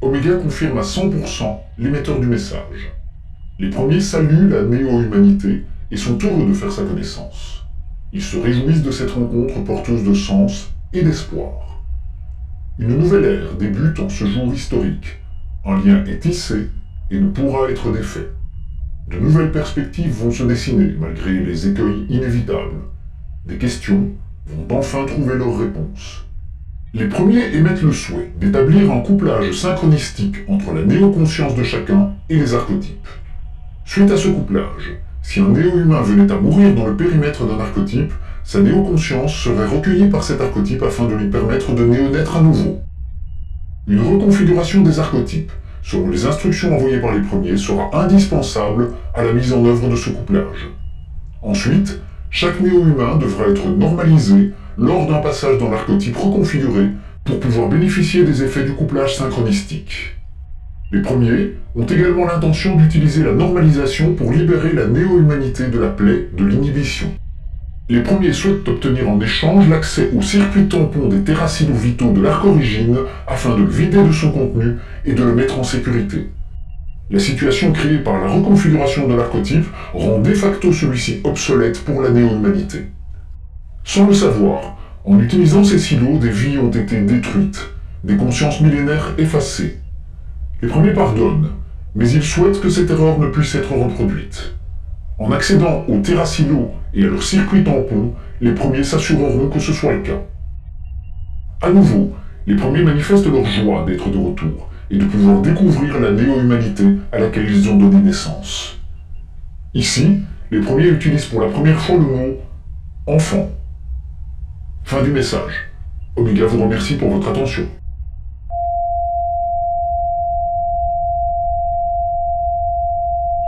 Oméga confirme à 100% l'émetteur du message. Les premiers saluent la néo-humanité et sont heureux de faire sa connaissance. Ils se réjouissent de cette rencontre porteuse de sens et d'espoir. Une nouvelle ère débute en ce jour historique. Un lien est tissé et ne pourra être défait. De nouvelles perspectives vont se dessiner malgré les écueils inévitables. Des questions vont enfin trouver leurs réponses. Les premiers émettent le souhait d'établir un couplage synchronistique entre la néoconscience de chacun et les archétypes. Suite à ce couplage, si un néo-humain venait à mourir dans le périmètre d'un archétype, sa néoconscience serait recueillie par cet archétype afin de lui permettre de néo-naître à nouveau. Une reconfiguration des archétypes, selon les instructions envoyées par les premiers, sera indispensable à la mise en œuvre de ce couplage. Ensuite, chaque néo-humain devra être normalisé lors d'un passage dans l'archétype reconfiguré pour pouvoir bénéficier des effets du couplage synchronistique. Les premiers ont également l'intention d'utiliser la normalisation pour libérer la néo-humanité de la plaie de l'inhibition. Les premiers souhaitent obtenir en échange l'accès au circuit tampon des terracinos vitaux de l'arc origine afin de le vider de son contenu et de le mettre en sécurité. La situation créée par la reconfiguration de l'archétype rend de facto celui-ci obsolète pour la néo-humanité. Sans le savoir, en utilisant ces silos, des vies ont été détruites, des consciences millénaires effacées. Les premiers pardonnent, mais ils souhaitent que cette erreur ne puisse être reproduite. En accédant aux terracinos et à leur circuit tampon, les premiers s'assureront que ce soit le cas. À nouveau, les premiers manifestent leur joie d'être de retour et de pouvoir découvrir la néo-humanité à laquelle ils ont donné naissance. Ici, les premiers utilisent pour la première fois le mot « enfant ». Fin du message. Oméga vous remercie pour votre attention.